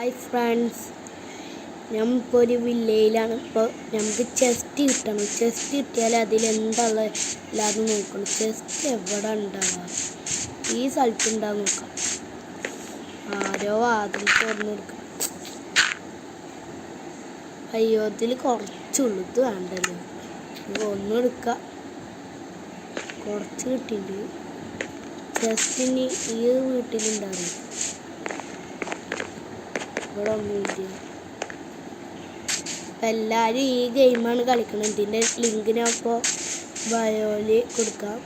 Hi friends, നമ്മളിപ്പോൾ ഒരു വില്ലയിലാണ്. ഇപ്പോൾ നമുക്ക് ചെസ്റ്റ് കിട്ടണം. ചെസ്റ്റ് കിട്ടിയാൽ അതിലെന്താണ് എല്ലാതും നോക്കണം. ചെസ്റ്റ് എവിടെ ഉണ്ടാവുക? ഈ സ്ഥലത്തുണ്ടാകും നോക്കാം. ആരോ അതിൽ തുറന്നു കൊടുക്കണം. അയ്യോ, ഇതിൽ കുറച്ചുള്ളൂ. ഇത് വേണ്ടല്ലോ, ഒന്നും എടുക്കുക. കുറച്ച് കിട്ടിയിട്ടുണ്ട്. ചെസ്റ്റിന് ഈ വീട്ടിലുണ്ടാകും. ഇവിടെ ഒന്നുമില്ല. അപ്പം എല്ലാവരും ഈ ഗെയിമാണ് കളിക്കുന്നത്. ഇതിൻ്റെ ലിങ്ക് ഞാൻ ഇപ്പോൾ ബയോയിൽ കൊടുക്കാം.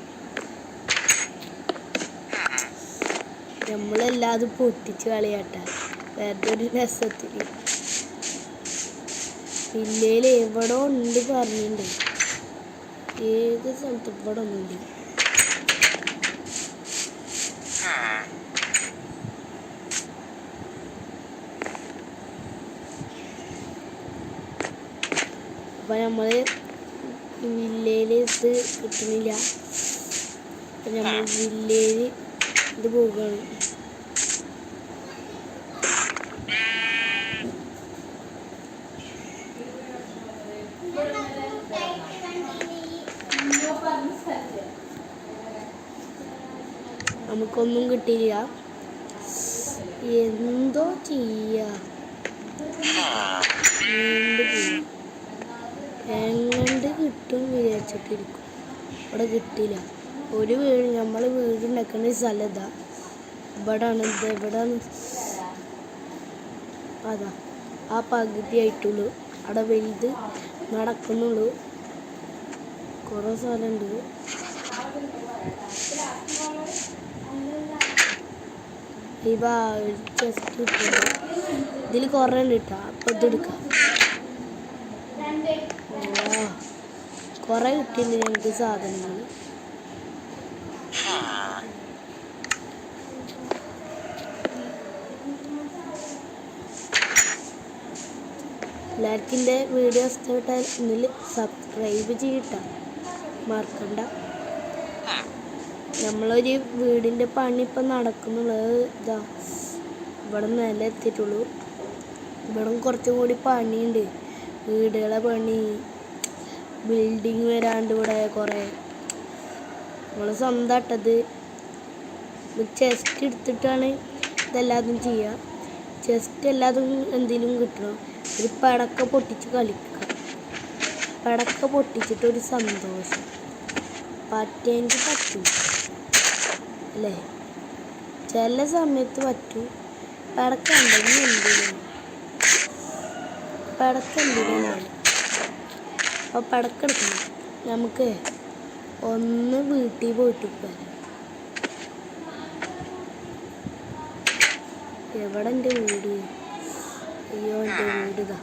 നമ്മളെല്ലാതും പൊട്ടിച്ച് കളിയാട്ട വേറെ ഒരു രസത്തിൽ. വില്ലയിൽ എവിടെ ഉണ്ട് പറഞ്ഞിട്ടുണ്ട്. ഏത് സ്ഥലത്ത് ഇവിടെ ഒന്നുണ്ട്. അപ്പം നമ്മൾ വില്ലയിൽ ഇത് കിട്ടുന്നില്ല. അപ്പം നമ്മൾ വില്ലയിൽ ഇത് പോവുകയാണ്. നമുക്കൊന്നും കിട്ടിയില്ല. എന്തോ ചെയ്യാ, എങ്ങണ്ട് കിട്ടും വിചാരിച്ചിട്ടിരിക്കും. ഇവിടെ കിട്ടില്ല. ഒരു വീട്, നമ്മൾ വീടുണ്ടാക്കുന്ന സ്ഥലം ഇതാ. ഇവിടാണ്. ഇത് എവിടാണ്? അതാ ആ പകുതി ആയിട്ടുള്ളൂ. അവിടെ വലുത് നടക്കുന്നുള്ളൂ. കുറേ സ്ഥലമുണ്ട്. ഇവ ചെസ്റ്റ് കിട്ടും. ഇതിൽ കുറേ ഉണ്ട് കേട്ടോ. അപ്പം ഇതെടുക്കാം. കുറേ കിട്ടിയിട്ടുണ്ട് ഞങ്ങൾക്ക് സാധനങ്ങൾ. എല്ലാവർക്കും എൻ്റെ വീഡിയോ ഇഷ്ടപ്പെട്ടാൽ ഇതിൽ സബ്സ്ക്രൈബ് ചെയ്യട്ട മറക്കണ്ട. നമ്മളൊരു വീടിൻ്റെ പണി ഇപ്പം നടക്കുന്നുള്ളത് ഇതാ. ഇവിടെ നില എത്തിയിട്ടുള്ളൂ. ഇവിടെ കുറച്ചും കൂടി പണിയുണ്ട്. വീടുകളെ പണി, ബിൽഡിങ് വരാണ്ട് ഇവിടെ കുറേ. നമ്മൾ സ്വന്തമായിട്ടത് ചെസ്റ്റ് എടുത്തിട്ടാണ് ഇതെല്ലാതും ചെയ്യുക. ചെസ്റ്റ് എല്ലാതും എന്തെങ്കിലും കിട്ടണം. ഒരു പടക്ക പൊട്ടിച്ച് കളിക്കുക. പടക്ക പൊട്ടിച്ചിട്ടൊരു സന്തോഷം. പറ്റേങ്കിൽ പറ്റും അല്ലേ? ചില സമയത്ത് പറ്റും. പടക്ക ഉണ്ടെങ്കിൽ എന്തിനും പടക്ക എന്തിനും. അപ്പോൾ പടക്ക എടുക്കണം. നമുക്ക് ഒന്ന് വീട്ടിൽ പോയിട്ട് വരാം. എവിടെ എൻ്റെ വീട്? അയ്യോ, എൻ്റെ വീട് ഇതാ.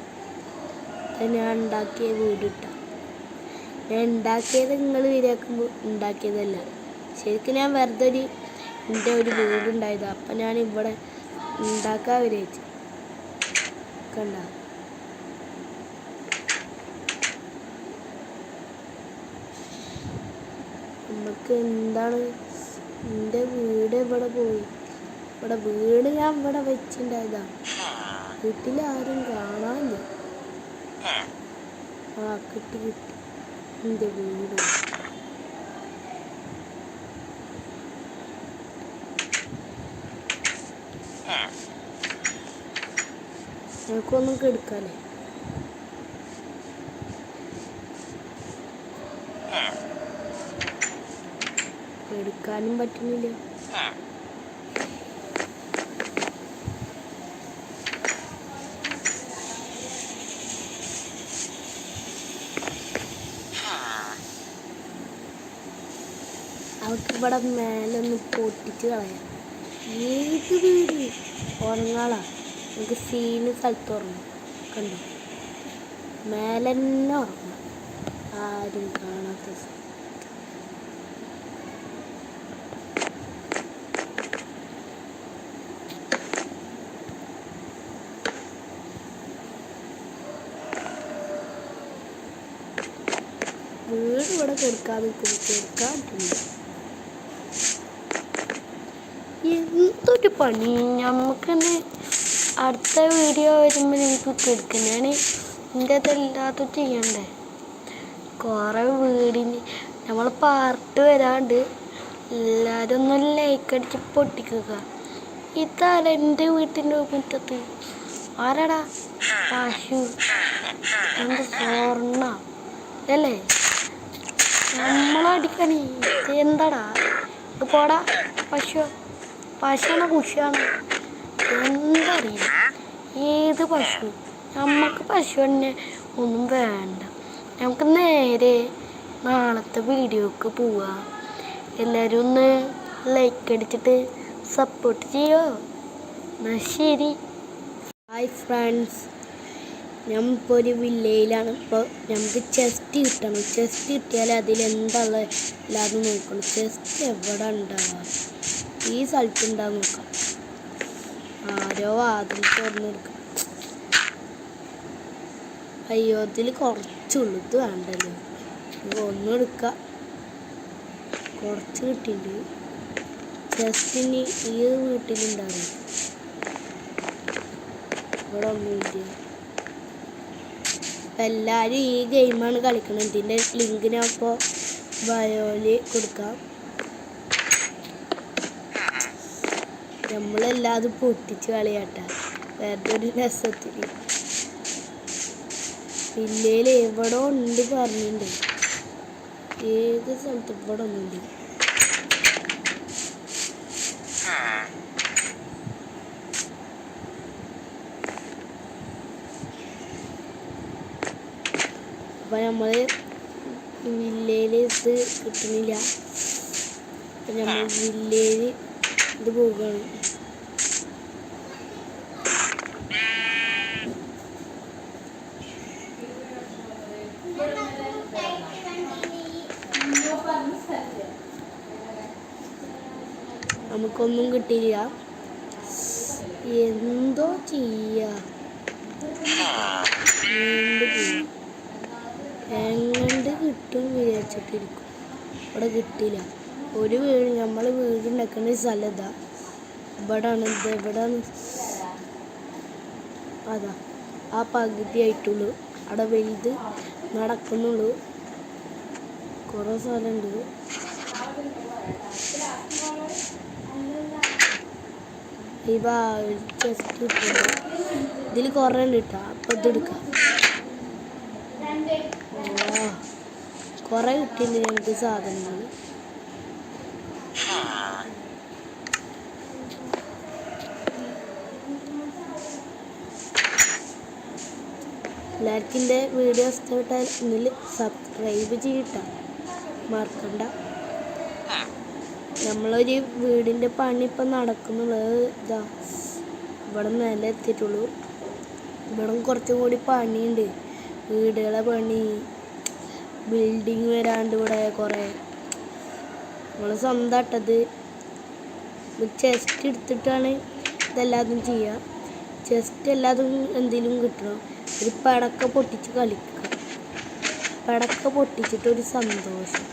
ഞാൻ ഉണ്ടാക്കിയ വീട് ഇട്ടാ. ഞാൻ ഉണ്ടാക്കിയത് നിങ്ങൾ വിചാരിക്കുമ്പോൾ ഉണ്ടാക്കിയതല്ല. ശരിക്കും ഞാൻ വെറുതെ എൻ്റെ ഒരു വീടുണ്ടായതാണ്. അപ്പം ഞാൻ ഇവിടെ ഉണ്ടാക്കാൻ വിചാരിച്ചു. കണ്ട, നമുക്ക് എന്താണ് എൻ്റെ വീട് ഇവിടെ പോയി. ഇവിടെ വീട് ഞാൻ ഇവിടെ വെച്ചിട്ടുണ്ടായതാണ്. വീട്ടിലാരും കാണാനില്ല. ആ കിട്ടി എൻ്റെ വീട്. നമുക്കൊന്നും കെടുക്കാനേ. എടുക്കാനും പറ്റുന്നില്ല. അവർക്ക് ഇവിടെ മേലൊന്ന് പൊട്ടിച്ച് കളയാം. ഏത് വീട് ഉറങ്ങാളാ. നമുക്ക് സീന് സ്ഥലത്ത് ഉറങ്ങാം. കണ്ടോ, മേലെ തന്നെ ഉറങ്ങാം. ആരും കാണാത്ത വീട് ഇവിടെ കൊടുക്കാൻ നിൽക്കും. കൊടുക്കാൻ പറ്റില്ല. എന്തൊരു പണി. നമുക്ക് തന്നെ അടുത്ത വീഡിയോ വരുമ്പോൾ നിങ്ങൾക്ക് എടുക്കും. ഞാൻ എൻ്റെ അതെല്ലാതും ചെയ്യണ്ടേ. കുറേ വീടിന് നമ്മൾ പാർട്ട് വരാണ്ട് എല്ലാവരും ഒന്ന് ലൈക്ക് അടിച്ച് പൊട്ടിക്കുക. ഇതാണ് എൻ്റെ വീട്ടിൻ്റെ മുറ്റത്ത്. ആരാടാ? പശു. എൻ്റെ സ്വർണ്ണ അല്ലേ നമ്മളടിക്കണി. എന്താടാ ഇത്? പോടാ. പശുവാണോ കുശിയാണോ എന്താ അറിയില്ല. ഏത് പശു? നമുക്ക് പശു തന്നെ ഒന്നും വേണ്ട. നമുക്ക് നേരെ നാളത്തെ വീഡിയോക്ക് പോവാം. എല്ലാവരും ഒന്ന് ലൈക്ക് അടിച്ചിട്ട് സപ്പോർട്ട് ചെയ്യോ? എന്നാൽ ശരി. ഹായ് ഫ്രണ്ട്സ്, ഞാനിപ്പോൾ ഒരു വില്ലേജിലാണ്. ഇപ്പോൾ നമുക്ക് ചെസ്റ്റ് കിട്ടണം. ചെസ്റ്റ് കിട്ടിയാൽ അതിലെന്താ എല്ലാവരും നോക്കണം. ചെസ്റ്റ് എവിടെ ഉണ്ടാവുക? ഈ സ്ഥലത്തുണ്ടാകും നോക്കാം. ആരോ അതിൽ തുറന്നെടുക്കാം. അയ്യോ, അതിൽ കുറച്ചുള്ളൂ. ഇത് വേണ്ടല്ലോ. ഒന്നും എടുക്കാം. കുറച്ച് കിട്ടിയിട്ടുണ്ട്. ചെസ്റ്റിന് ഈ വീട്ടിലുണ്ടാകും. ഇവിടെ ഒന്നുമില്ല. അപ്പം എല്ലാവരും ഈ ഗെയിമാണ് കളിക്കുന്നത്. ഇതിൻ്റെ ലിങ്ക് ഞാൻ ഇപ്പോൾ ബയോയിൽ കൊടുക്കാം. നമ്മളെല്ലാതും പൊട്ടിച്ച് കളിയാട്ടാ വേറെ ഒരു രസത്തിന്. വില്ലയിൽ എവിടെ ഉണ്ട് പറഞ്ഞിട്ടുണ്ട്. ഏത് സ്ഥലത്ത് ഇവിടെ ഒന്നുണ്ട്. അപ്പം നമ്മൾ വില്ലയിൽ ഇത് കിട്ടുന്നില്ല. അപ്പം നമ്മൾ വില്ലയിൽ ഇത് പോവുകയാണ്. നമുക്കൊന്നും കിട്ടിയില്ല. എന്തോ ചെയ്യാ? എങ്ങണ്ട് കിട്ടും വിചാരിച്ചിട്ടിരിക്കും. ഇവിടെ കിട്ടില്ല. ഒരു വീട് നമ്മൾ വീടുണ്ടാക്കുന്ന സ്ഥലം ഇതാ. ഇവിടാണ്. ഇത് എവിടെയാണ്? അതാ ആ പകുതി ആയിട്ടുള്ളൂ. അവിടെ വലുത് നടക്കുന്നുള്ളൂ. കുറേ സ്ഥലമുണ്ട്. ഇവ ചെസ്റ്റ് കിട്ടുന്നു. ഇതിൽ കുറേ ഉണ്ട് കിട്ടാ. അപ്പം ഇതെടുക്കാം. കുറേ കിട്ടിയിട്ടുണ്ട് ഞങ്ങൾക്ക് സാധനങ്ങൾ. എല്ലാവർക്കും എൻ്റെ വീഡിയോ ഇഷ്ടപ്പെട്ടാൽ ഇതിൽ സബ്സ്ക്രൈബ് ചെയ്യട്ടാ മറക്കണ്ട. നമ്മളൊരു വീടിൻ്റെ പണി ഇപ്പം നടക്കുന്നുള്ളത് ഇതാ. ഇവിടെ നില എത്തിയിട്ടുള്ളൂ. ഇവിടെ കുറച്ചും കൂടി പണിയുണ്ട്. വീടുകളെ പണി, ബിൽഡിങ് വരാണ്ട് ഇവിടെ കുറേ. നമ്മൾ സ്വന്തമായിട്ടത് ചെസ്റ്റ് എടുത്തിട്ടാണ് ഇതെല്ലാതും ചെയ്യുക. ചെസ്റ്റ് എല്ലാതും എന്തെങ്കിലും കിട്ടണം. ഒരു പടക്ക പൊട്ടിച്ച് കളിക്കുക. പടക്ക പൊട്ടിച്ചിട്ടൊരു സന്തോഷം.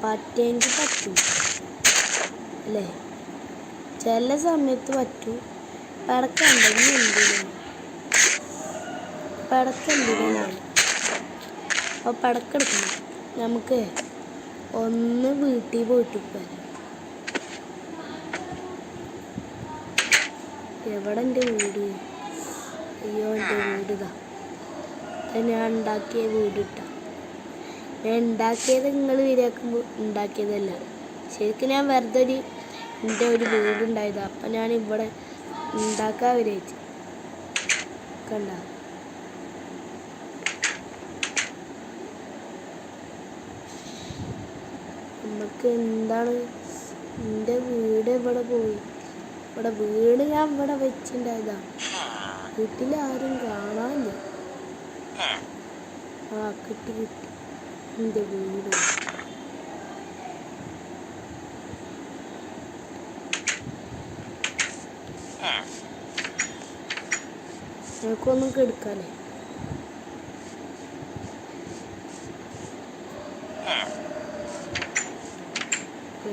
പറ്റെങ്കിൽ പറ്റൂ അല്ലേ? ചില സമയത്ത് പറ്റൂ. പടക്ക ഉണ്ടെങ്കിൽ എന്തിനാണ്? പടക്ക എന്തിനാണ്? അപ്പോൾ പടക്ക എടുക്കണം. നമുക്ക് ഒന്ന് വീട്ടിൽ പോയിട്ട് വരാം. എവിടെ എൻ്റെ വീട്? അയ്യോ, എൻ്റെ വീട് ഇതാ. ഞാൻ ഉണ്ടാക്കിയ വീടിട്ടാ. ഞാൻ ഉണ്ടാക്കിയത് നിങ്ങൾ വരിയാക്കുമ്പോൾ ഉണ്ടാക്കിയതല്ല. ശരിക്കും ഞാൻ വെറുതെ എൻ്റെ ഒരു വീടുണ്ടായതാണ്. അപ്പം ഞാൻ ഇവിടെ ഉണ്ടാക്കാൻ വിചാരിച്ചു. കണ്ട നമുക്ക് എന്താണ്? എൻ്റെ വീട് ഇവിടെ പോയി. ഇവിടെ വീട് ഞാൻ ഇവിടെ വെച്ചിട്ടുണ്ടായതാണ്. വീട്ടിലാരും കാണാനില്ല. കിട്ടി എൻ്റെ വീട്. നമുക്കൊന്നും കെടുക്കാല്ലേ?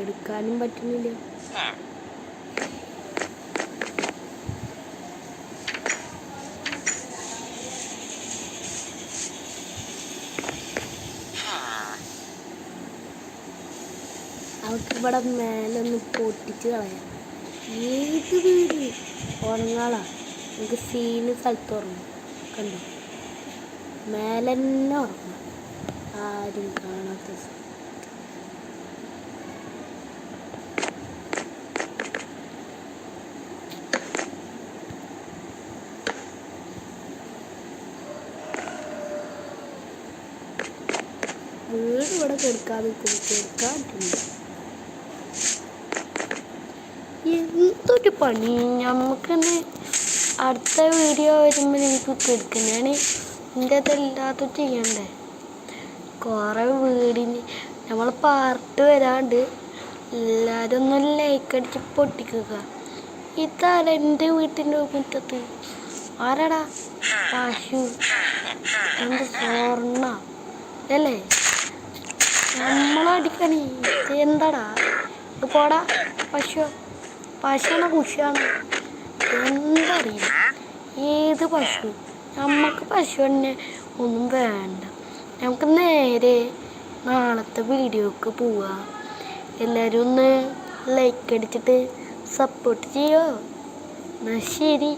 എടുക്കാനും പറ്റുന്നില്ല. നമുക്ക് ഇവിടെ മേലൊന്ന് പൊട്ടിച്ച് കളയാം. ഏത് വീട് ഉറങ്ങാളാ നമുക്ക് സീന് സ്ഥലത്ത് ഉറങ്ങും. കണ്ടോ, മേലെ തന്നെ ഉറങ്ങാം, ആരും കാണാത്ത. വീട് ഇവിടെ കെടുക്കാതെ കെടുക്കാൻ എന്തൊരു പണി. നമുക്കെന്നെ അടുത്ത വീഡിയോ വരുമ്പോൾ എനിക്ക് കെടുക്കും. ഞാൻ എൻ്റെ അതെല്ലാത്തും ചെയ്യണ്ടേ. കുറേ വീടിന് നമ്മൾ പാർട്ട് വരാണ്ട് എല്ലാവരും ഒന്ന് ലൈക്ക് അടിച്ച് പൊട്ടിക്കുക. ഇതാണ് എൻ്റെ വീട്ടിൻ്റെ മുറ്റത്ത്. ആരാടാ? പശു. എന്ത് സ്വർണ്ണ അല്ലേ നമ്മളടിക്കണേ. എന്താടാ ഇത്? പോടാ പശു. പശുവാണ് കുശിയാണ് എന്തറിയില്ല. ഏത് പശു? നമുക്ക് പശു തന്നെ ഒന്നും വേണ്ട. നമുക്ക് നേരെ നാളത്തെ വീഡിയോക്ക് പോവാം. എല്ലാവരും ഒന്ന് ലൈക്ക് അടിച്ചിട്ട് സപ്പോർട്ട് ചെയ്യോ. എന്നാൽ ശരി.